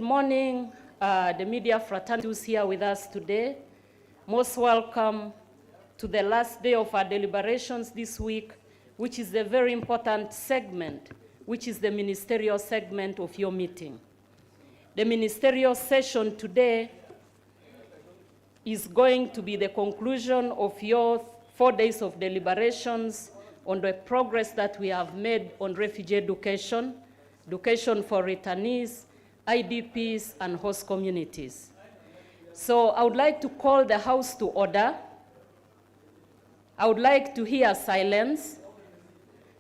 morning, the media fraternity who's here with us today. Most welcome to the last day of our deliberations this week, which is a very important segment, which is the ministerial segment of your meeting. The ministerial session today is going to be the conclusion of your 4 days of deliberations on the progress that we have made on refugee education for returnees, IDPs, and host communities. So I would like to call the House to order. I would like to hear silence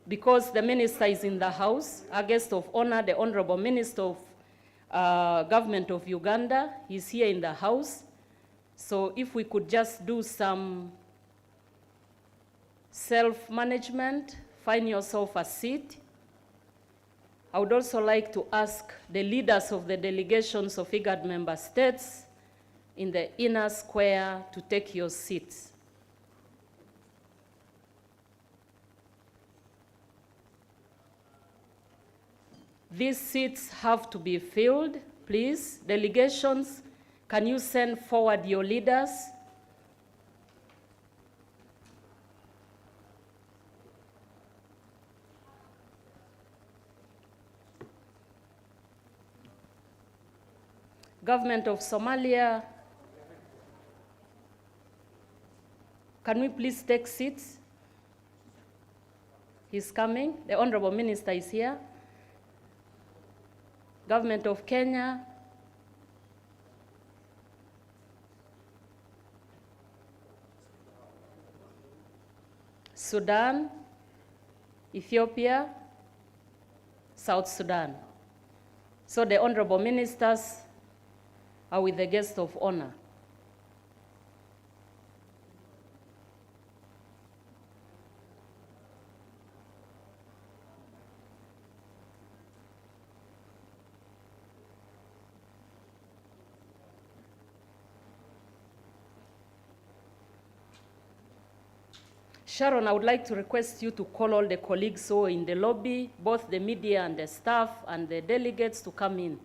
because the Minister is in the House. Our guest of honor, the Honorable Minister of Government of Uganda, is here in the House. So if we could just do some self-management, find yourself a seat. I would also like to ask the leaders of the delegations of IGAD member states in the inner square to take your seats. These seats have to be filled, please. Delegations, can you send forward your leaders? Government of Somalia, can we please take seats? He's coming. The Honorable Minister is here. Government of Kenya, Sudan, Ethiopia, South Sudan. So the Honorable Ministers are with the guest of honor. Sharon, I would like to request you to call all the colleagues who are in the lobby, both the media and the staff and the delegates to come in.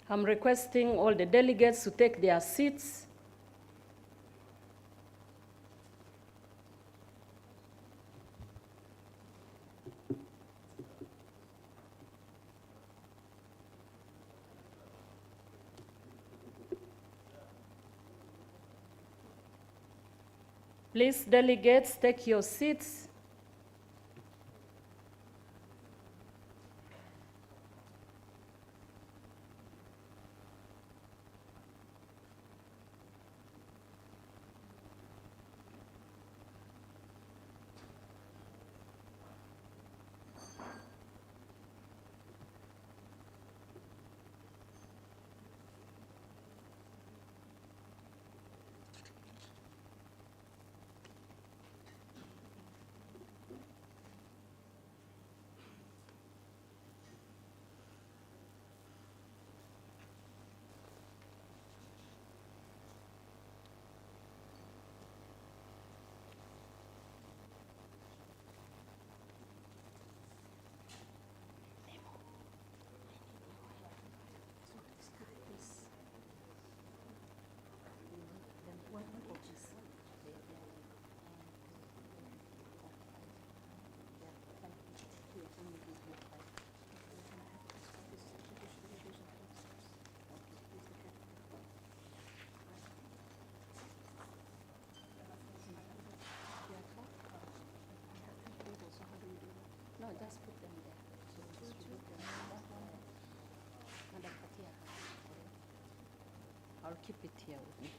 I'm requesting all the delegates to take their seats. Please, delegates, take your seats. us put them there. So distribute them. Madam Katia. I'll keep it here with me.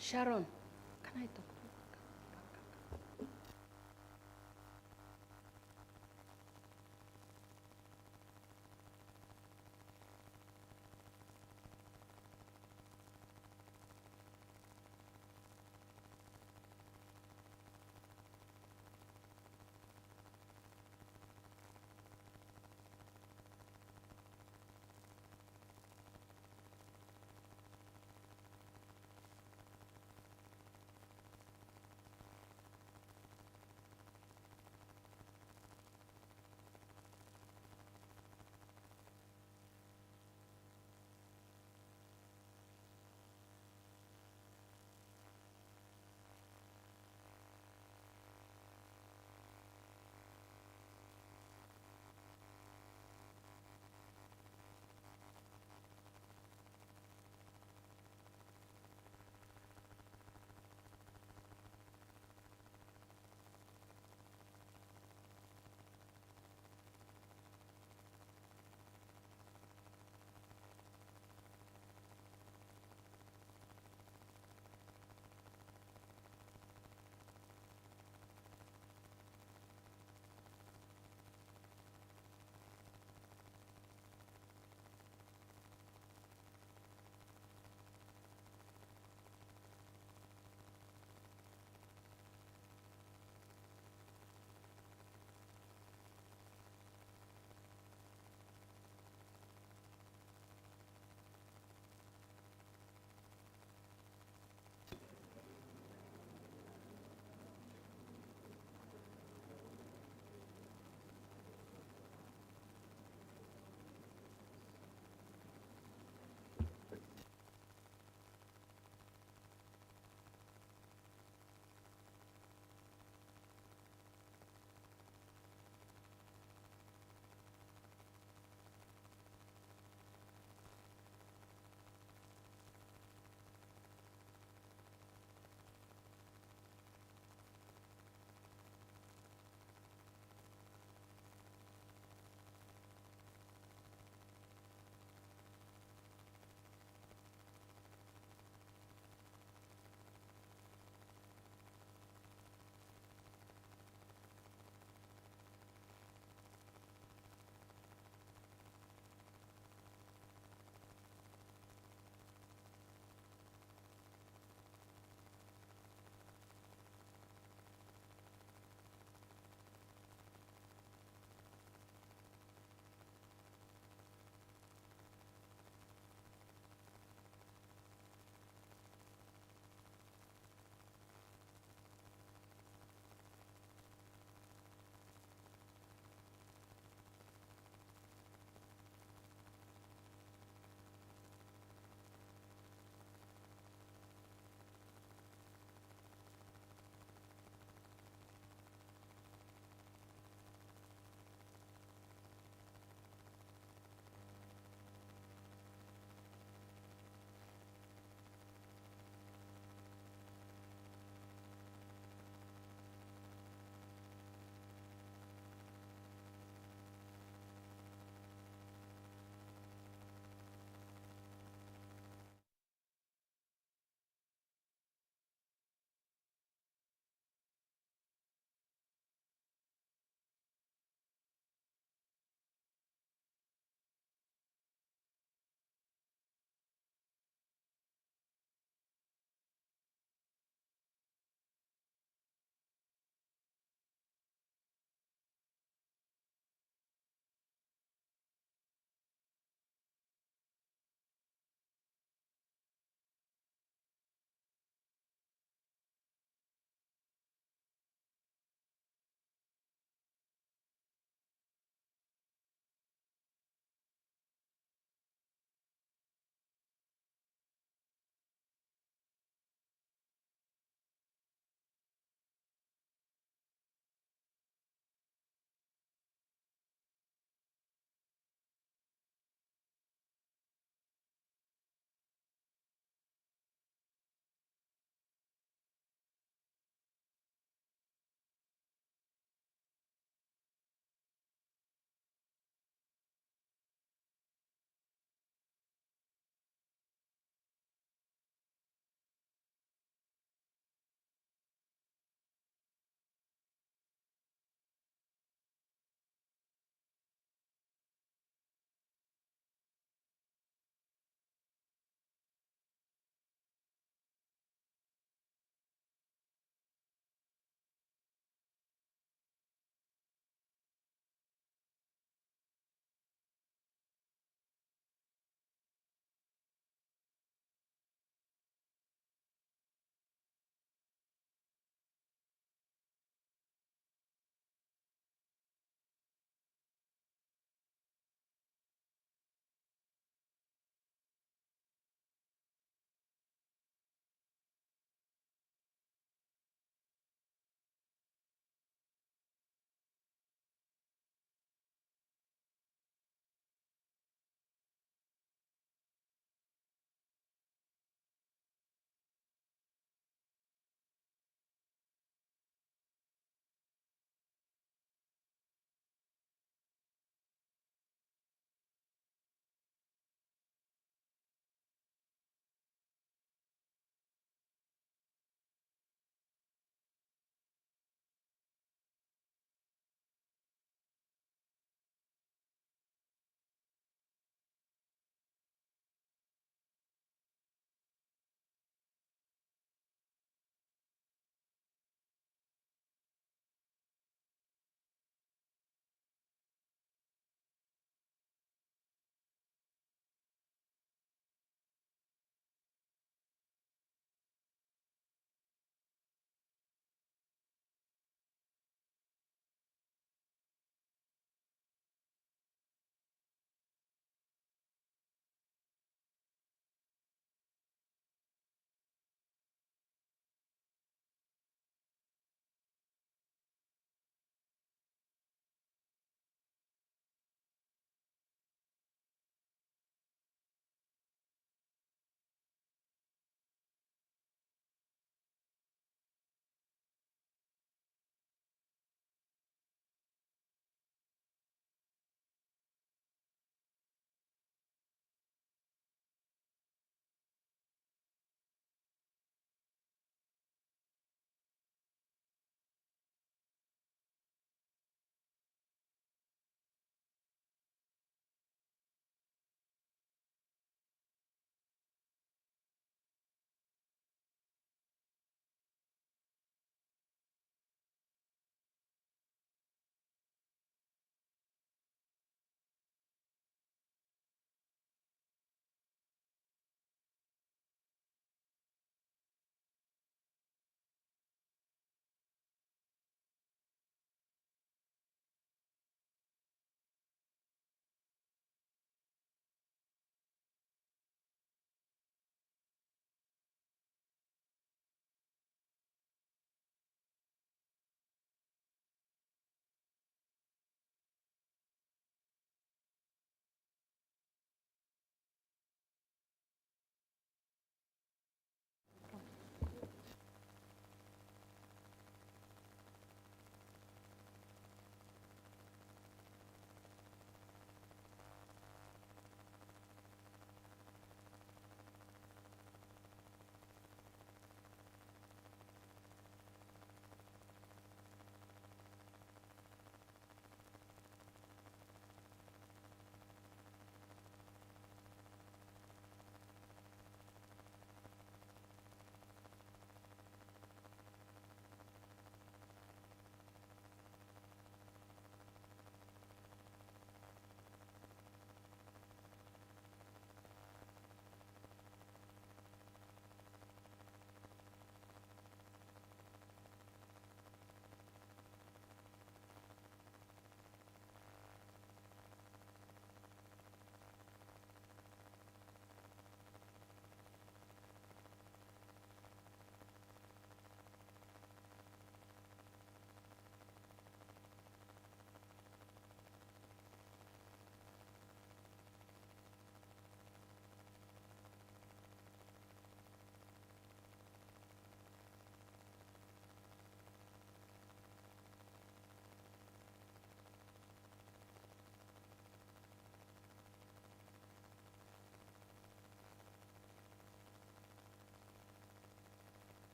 Sharon, can I talk to you?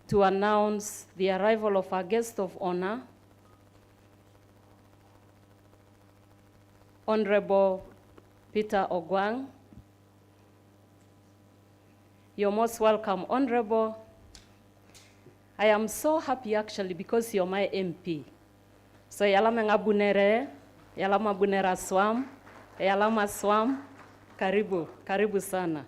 to announce the arrival of our guest of honor, Honorable Peter Ogwang. You're most welcome, Honorable. I am so happy actually because you're my MP. So yalama ngabunere, yalama bunera swam, yalama swam, karibu, karibu sana.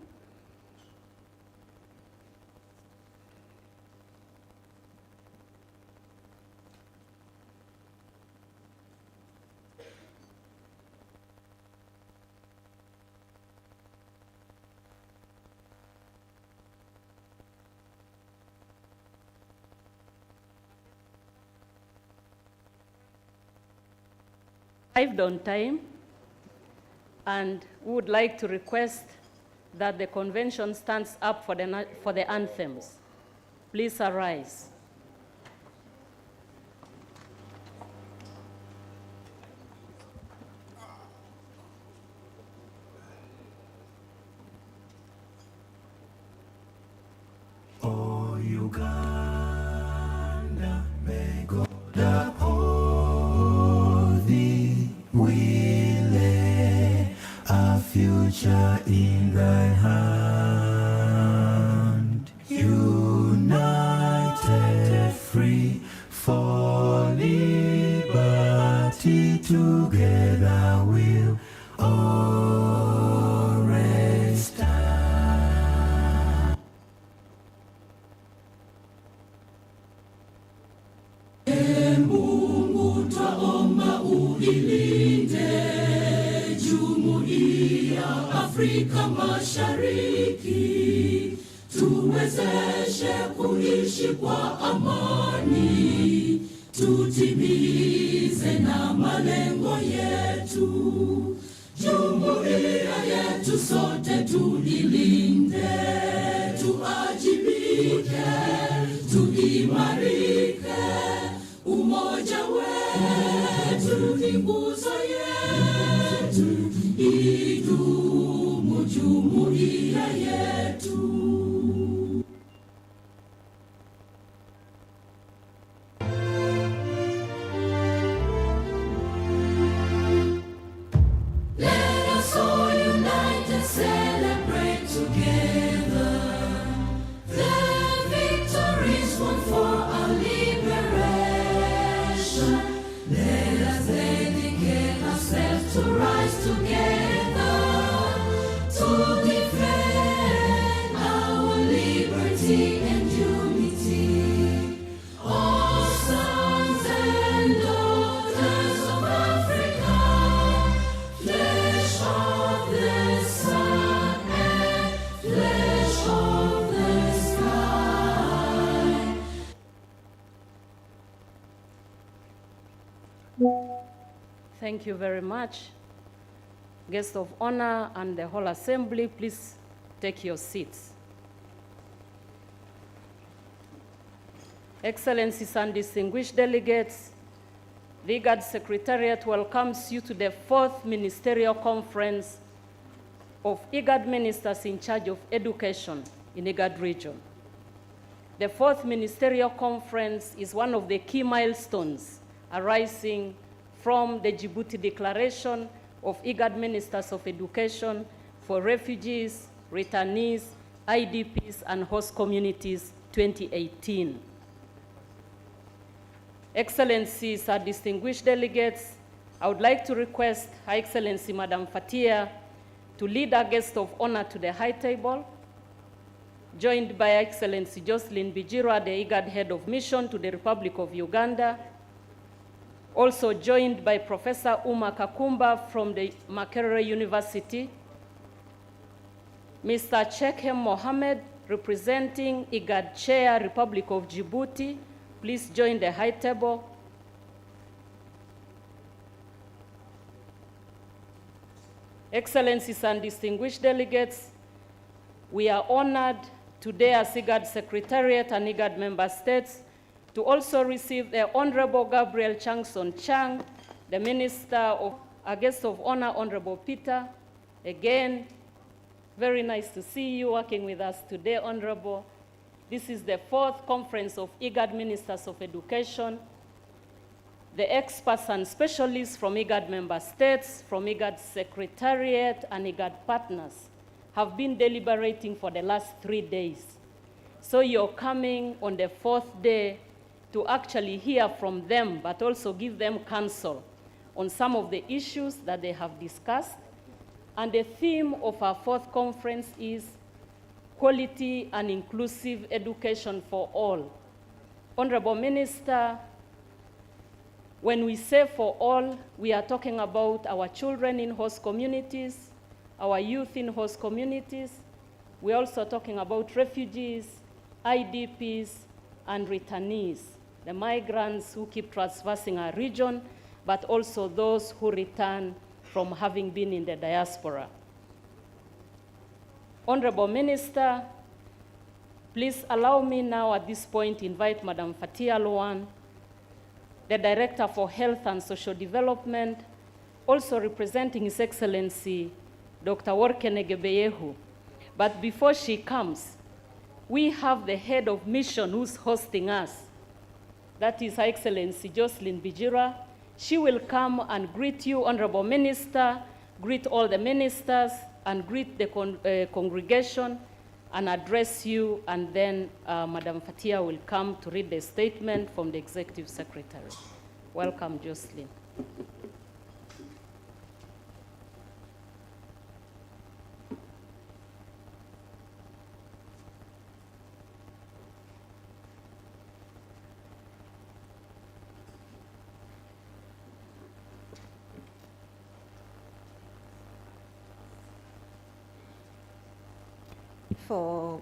Arrived on time, and we would like to request that the convention stands up for the anthems. Please arise. Oh, Uganda, may God uphold thee. We lay our future in thy hand. United, free, for liberty, together we'll always stand. Mungu twaomba uilinde Jumuiya Afrika Mashariki, tuwezeshe kuishi kwa amani, tutimize na malengo yetu. Jumuiya yetu sote tuilinde, tuajibike, tuimarike. Umoja wetu ni nguzo yetu, idumu jumuiya yetu. Let us all unite and celebrate together the victories won for our liberation. Let us dedicate ourselves to rise together to defend our liberty and unity. All sons and daughters of Africa, flesh of the sun and flesh of the sky. Thank you very much. Guest of honor and the whole assembly, please take your seats. Excellencies and distinguished delegates, the IGAD Secretariat welcomes you to the 4th Ministerial Conference of IGAD Ministers in charge of education in IGAD region. The 4th Ministerial Conference is one of the key milestones arising from the Djibouti Declaration of IGAD Ministers of Education for Refugees, Returnees, IDPs, and Host Communities 2018. Excellencies and distinguished delegates, I would like to request Her Excellency Madam Fatia to lead our guest of honor to the high table, joined by Her Excellency Jocelyn Bijirwa, the IGAD Head of Mission to the Republic of Uganda, also joined by Professor Uma Kakumba from the Makerere University, Mr. Chekhem Mohammed, representing IGAD Chair, Republic of Djibouti. Please join the high table. Excellencies and distinguished delegates, we are honored today as IGAD Secretariat and IGAD member states to also receive the Honorable Gabriel Changson Chang, the Minister of our guest of honor, Honorable Peter. Again, very nice to see you working with us today, Honorable. This is the 4th conference of IGAD Ministers of Education. The experts and specialists from IGAD member states, from IGAD Secretariat and IGAD partners have been deliberating for the last 3 days. So you're coming on the 4th day to actually hear from them, but also give them counsel on some of the issues that they have discussed. And the theme of our 4th conference is quality and inclusive education for all. Honorable Minister, when we say for all, we are talking about our children in host communities, our youth in host communities. We're also talking about refugees, IDPs, and returnees, the migrants who keep traversing our region, but also those who return from having been in the diaspora. Honorable Minister, please allow me now at this point to invite Madam Fatia Loan, the Director for Health and Social Development, also representing His Excellency, Dr. Entebbe. But before she comes, we have the head of mission who's hosting us. That is Her Excellency Jocelyn Bijira. She will come and greet you, Honorable Minister, greet all the ministers, and greet the congregation and address you, and then Madam Fatia will come to read the statement from the Executive Secretary. Welcome, Jocelyn. For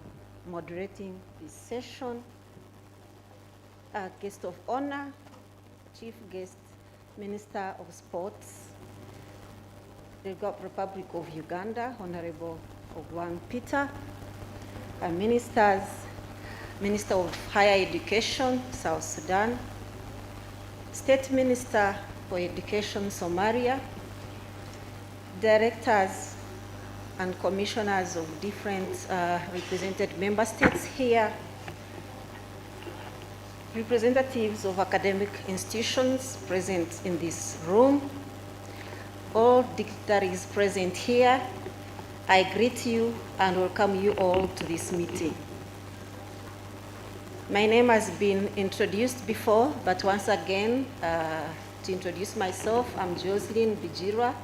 moderating this session, our guest of honor, Chief Guest, Minister of Sports, the Republic of Uganda, Honorable Ogwang Peter, our ministers, Minister of Higher Education, South Sudan, State Minister for Education, Somalia, directors and commissioners of different represented member states here, representatives of academic institutions present in this room, all dignitaries present here, I greet you and welcome you all to this meeting. My name has been introduced before, but once again, to introduce myself, I'm Jocelyn Bijira.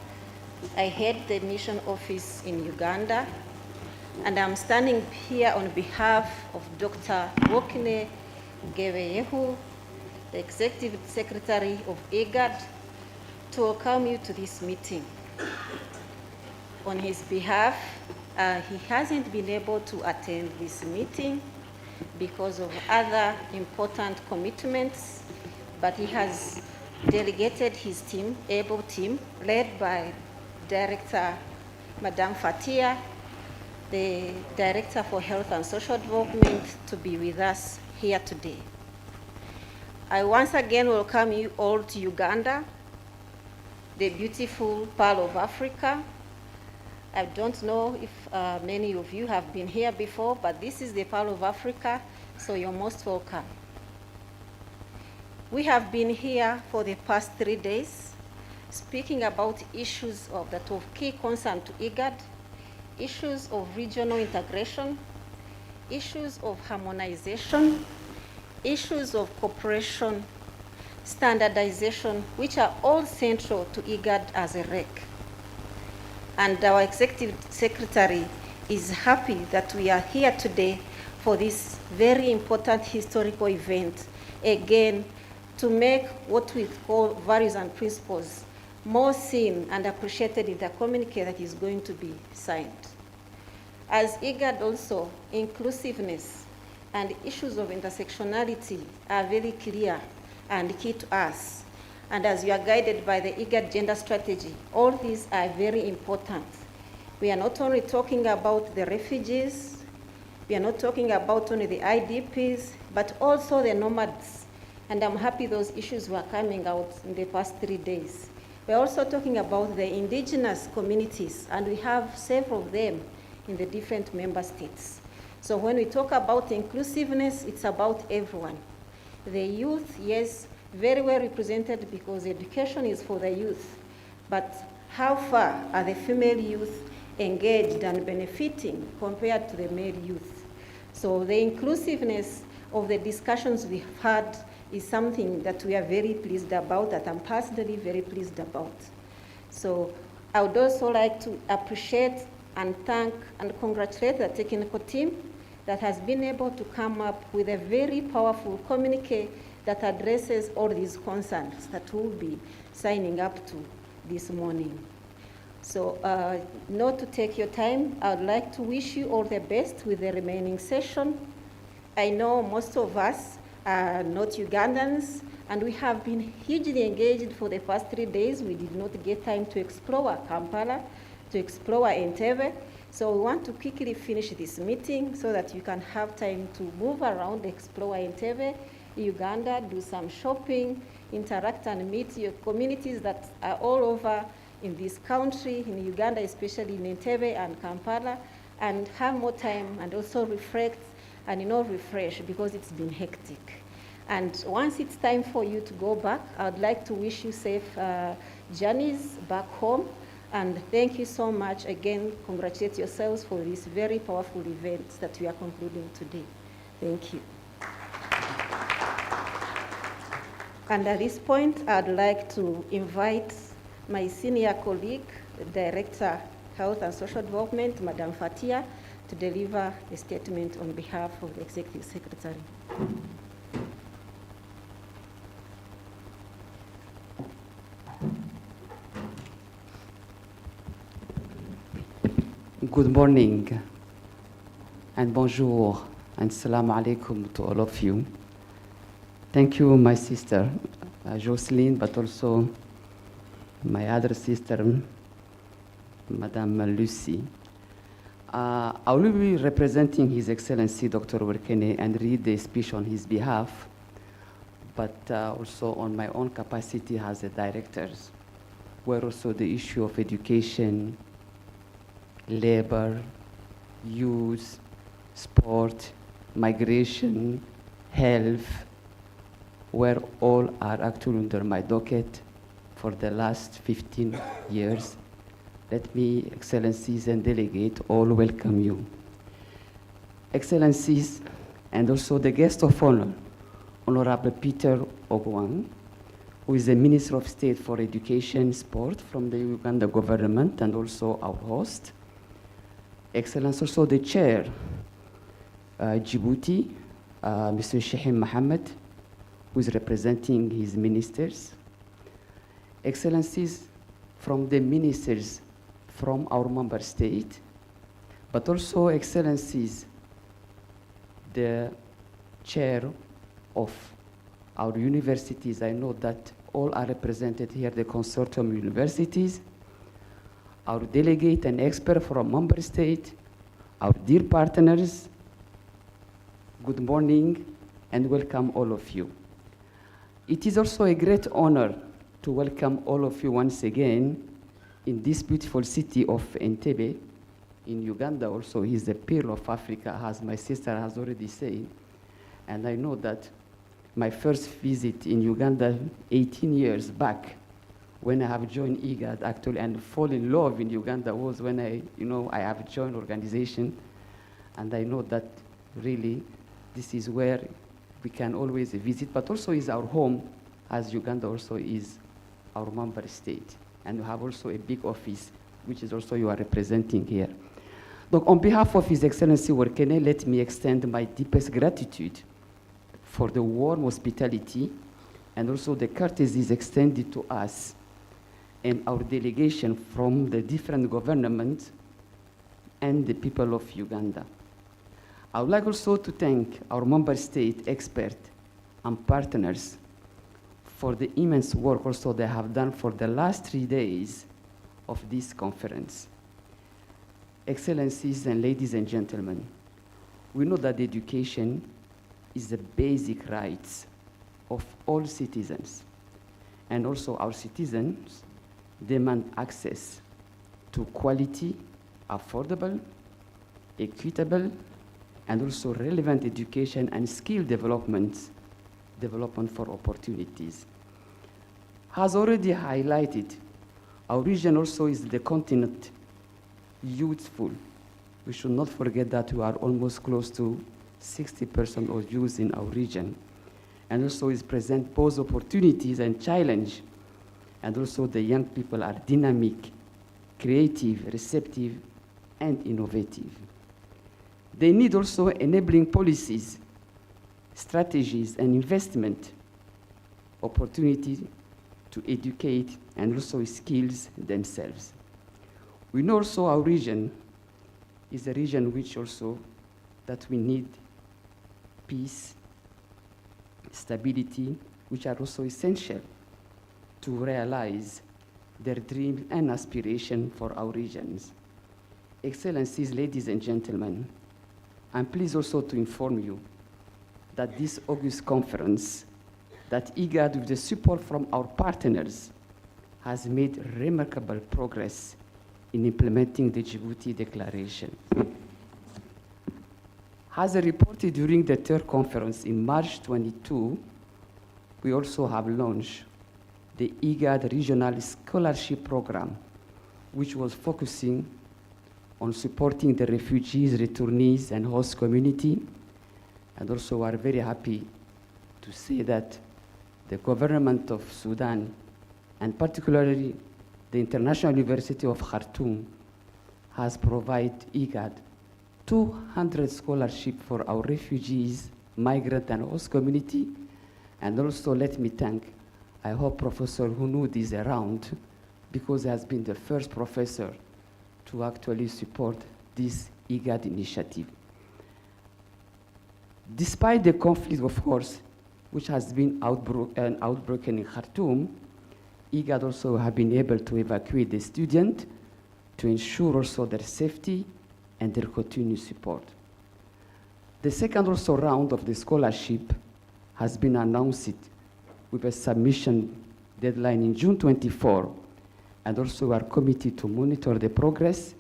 I head the mission office in Uganda, and I'm standing here on behalf of Dr. Entebbe, the Executive Secretary of IGAD, to welcome you to this meeting. On his behalf, he hasn't been able to attend this meeting because of other important commitments, but he has delegated his team, able team, led by Director Madam Fatia, the Director for Health and Social Development, to be with us here today. I once again welcome you all to Uganda, the beautiful Pearl of Africa. I don't know if many of you have been here before, but this is the Pearl of Africa, so you're most welcome. We have been here for the past 3 days, speaking about issues that of key concern to IGAD, issues of regional integration, issues of harmonization, issues of cooperation, standardization, which are all central to IGAD as a REC. And our Executive Secretary is happy that we are here today for this very important historical event, again, to make what we call values and principles more seen and appreciated in the communique that is going to be signed. As IGAD also, inclusiveness and issues of intersectionality are very clear and key to us. And as we are guided by the IGAD gender strategy, all these are very important. We are not only talking about the refugees, we are not talking about only the IDPs, but also the nomads. And I'm happy those issues were coming out in the past 3 days. We're also talking about the indigenous communities, and we have several of them in the different member states. So when we talk about inclusiveness, it's about everyone. The youth, yes, very well represented because education is for the youth, but how far are the female youth engaged and benefiting compared to the male youth? So the inclusiveness of the discussions we've had is something that we are very pleased about, that I'm personally very pleased about. So I would also like to appreciate and thank and congratulate the technical team that has been able to come up with a very powerful communique that addresses all these concerns that we'll be signing up to this morning. So not to take your time, I would like to wish you all the best with the remaining session. I know most of us are not Ugandans, and we have been hugely engaged for the first 3 days. We did not get time to explore Kampala, to explore Entebbe. So we want to quickly finish this meeting so that you can have time to move around, explore Entebbe, Uganda, do some shopping, interact and meet your communities that are all over in this country, in Uganda, especially in Entebbe and Kampala, and have more time and also reflect and refresh because it's been hectic. And once it's time for you to go back, I would like to wish you safe journeys back home. And thank you so much. Again, congratulate yourselves for this very powerful event that we are concluding today. Thank you. And at this point, I'd like to invite my senior colleague, the Director, Health and Social Development, Madam Fatia, to deliver a statement on behalf of the Executive Secretary. Good morning and bonjour and assalamu alaikum to all of you. Thank you, my sister, Jocelyn, but also my other sister, Madame Lucy. I will be representing His Excellency Dr. Werkene and read the speech on his behalf, but also on my own capacity as a director, where also the issue of education, labor, youth, sport, migration, health, where all are actually under my docket for the last 15 years. Let me, Excellencies and Delegate, all welcome you. Excellencies, and also the guest of honor, Honorable Peter Ogwang, who is the Minister of State for Education, Sport from the Uganda government and also our host. Excellence, also the Chair, Djibouti, Mr. Shahim Mohammed, who is representing his ministers. Excellencies from the ministers from our member state, but also Excellencies, the chair of our universities. I know that all are represented here, the consortium universities, our delegate and expert from member state, our dear partners. Good morning and welcome all of you. It is also a great honor to welcome all of you once again in this beautiful city of Entebbe. In Uganda also is the pearl of Africa, as my sister has already said. And I know that my first visit in Uganda 18 years back, when I have joined IGAD actually and fall in love in Uganda, was when I have joined organization. And I know that really this is where we can always visit, but also is our home, as Uganda also is our member state. And we have also a big office, which is also you are representing here. Look, on behalf of His Excellency Werkene, let me extend my deepest gratitude for the warm hospitality and also the courtesies extended to us and our delegation from the different governments and the people of Uganda. I would like also to thank our member state experts and partners for the immense work also they have done for the last 3 days of this conference. Excellencies and ladies and gentlemen, we know that education is the basic rights of all citizens. And also our citizens demand access to quality, affordable, equitable, and also relevant education and skill development for opportunities. As already highlighted, our region also is the continent youthful. We should not forget that we are almost close to 60% of youth in our region, and also it presents both opportunities and challenge, and also the young people are dynamic, creative, receptive, and innovative. They need also enabling policies, strategies, and investment opportunities to educate and also skills themselves. We know also our region is a region which also that we need peace, stability, which are also essential to realize their dreams and aspirations for our regions. Excellencies, ladies and gentlemen, I'm pleased also to inform you that this August conference, that IGAD, with the support from our partners, has made remarkable progress in implementing the Djibouti Declaration. As reported during the third conference in March 22, we also have launched the IGAD Regional Scholarship Program, which was focusing on supporting the refugees, returnees, and host community. And also we are very happy to say that the government of Sudan, and particularly the International University of Khartoum, has provided IGAD 200 scholarships for our refugees, migrant, and host community. And also let me thank, I hope Professor Hunoud is around, because he has been the first professor to actually support this IGAD initiative. Despite the conflict, of course, which has been outbroken in Khartoum, IGAD also have been able to evacuate the students to ensure also their safety and their continued support. The second also round of the scholarship has been announced with a submission deadline in June 24, and also we are committed to monitor the progress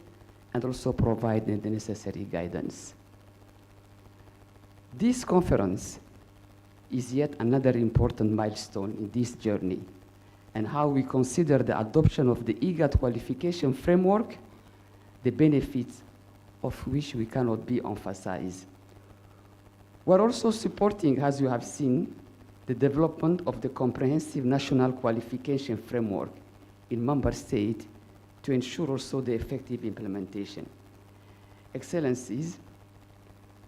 and also provide the necessary guidance. This conference is yet another important milestone in this journey, and how we consider the adoption of the IGAD qualification framework, the benefits of which we cannot be emphasized. We're also supporting, as you have seen, the development of the comprehensive national qualification framework in member states to ensure also the effective implementation. Excellencies,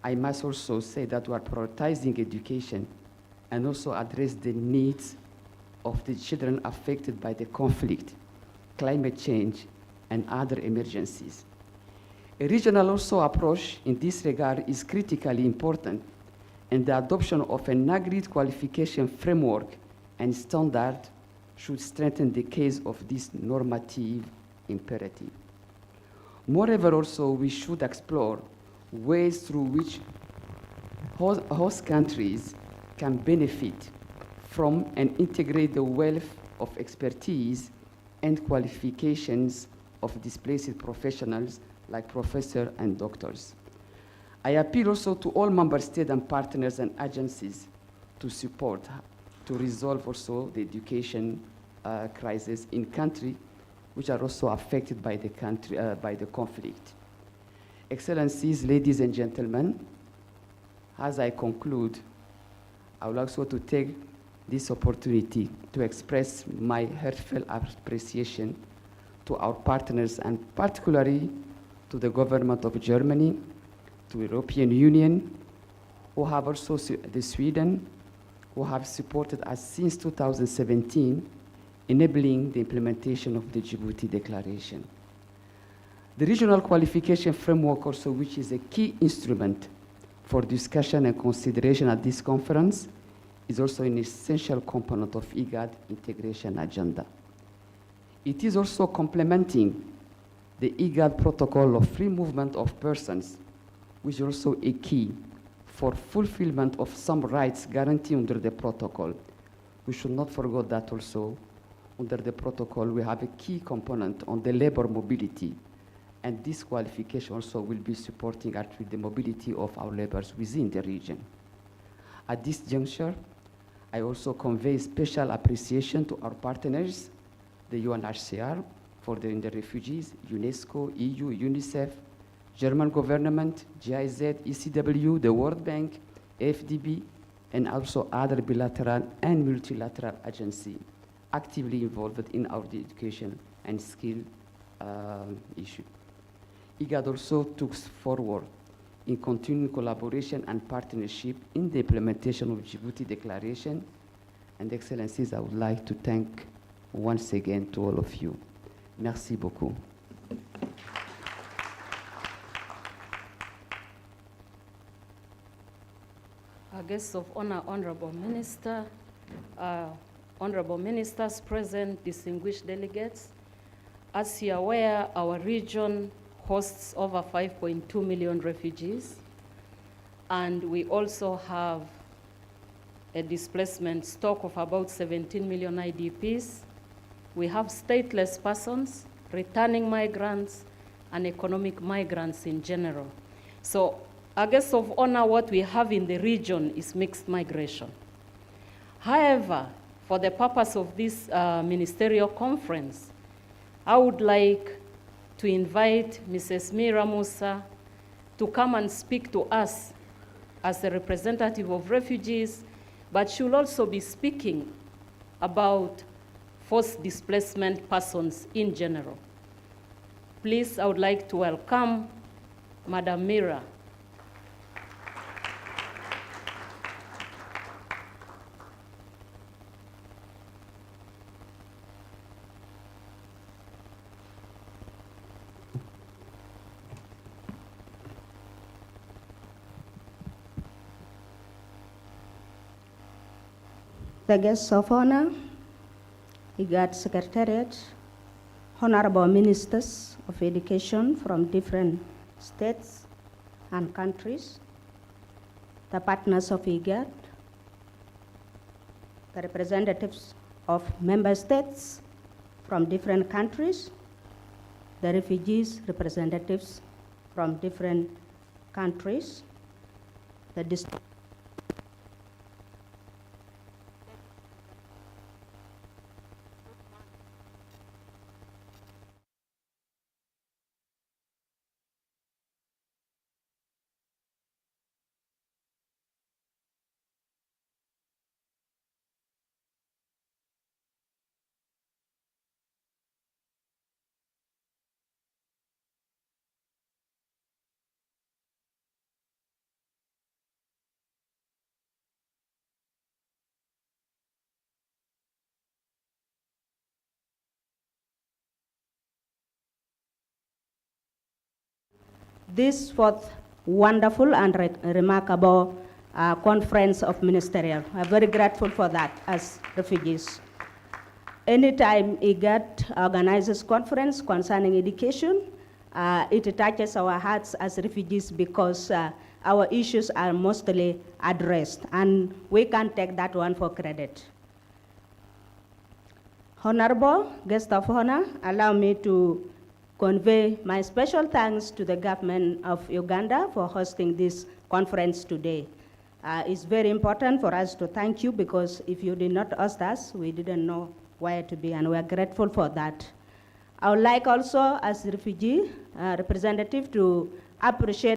I must also say that we are prioritizing education and also address the needs of the children affected by the conflict, climate change, and other emergencies. A regional also approach in this regard is critically important, and the adoption of an agreed qualification framework and standard should strengthen the case of this normative imperative. Moreover, also, we should explore ways through which host countries can benefit from and integrate the wealth of expertise and qualifications of displaced professionals like professors and doctors. I appeal also to all member states and partners and agencies to support, to resolve also the education crisis in countries which are also affected by the conflict. Excellencies, ladies and gentlemen, as I conclude, I would also to take this opportunity to express my heartfelt appreciation to our partners, and particularly to the government of Germany, to the European Union, who have also, the Sweden, who have supported us since 2017, enabling the implementation of the Djibouti Declaration. The regional qualification framework also, which is a key instrument for discussion and consideration at this conference, is also an essential component of IGAD integration agenda. It is also complementing the IGAD protocol of free movement of persons, which is also a key for fulfillment of some rights guaranteed under the protocol. We should not forget that also under the protocol we have a key component on the labor mobility, And this qualification also will be supporting actually the mobility of our laborers within the region. At this juncture, I also convey special appreciation to our partners, the UNHCR for the refugees, UNESCO, EU, UNICEF, German government, GIZ, ECW, the World Bank, AFDB, and also other bilateral and multilateral agencies actively involved in our education and skill issue. IGAD also took forward in continuing collaboration and partnership in the implementation of Djibouti Declaration. And Excellencies, I would like to thank once again to all of you. Merci beaucoup. Our guests of honor, Honorable Minister, Honorable Ministers present, distinguished delegates. As you are aware, our region hosts over 5.2 million refugees, and we also have a displacement stock of about 17 million IDPs. We have stateless persons, returning migrants, and economic migrants in general. So, our guests of honor, what we have in the region is mixed migration. However, for the purpose of this ministerial conference, I would like to invite Mrs. Mira Musa to come and speak to us as a representative of refugees, but she will also be speaking about forced displacement persons in general. Please, I would like to welcome Madam Mira. The guests of honor, IGAD Secretariat, honorable ministers of education from different states and countries, the partners of IGAD, the representatives of member states from different countries, the refugees representatives from different countries, the this fourth wonderful and remarkable conference of ministerial. I'm very grateful for that as refugees. Anytime IGAD organizes conference concerning education, it touches our hearts as refugees because our issues are mostly addressed, and we can't take that one for credit. Honorable guest of honor, allow me to convey my special thanks to the government of Uganda for hosting this conference today. It's very important for us to thank you, because if you did not host us, we didn't know where to be, and we're grateful for that. I would like also, as refugee representative, to appreciate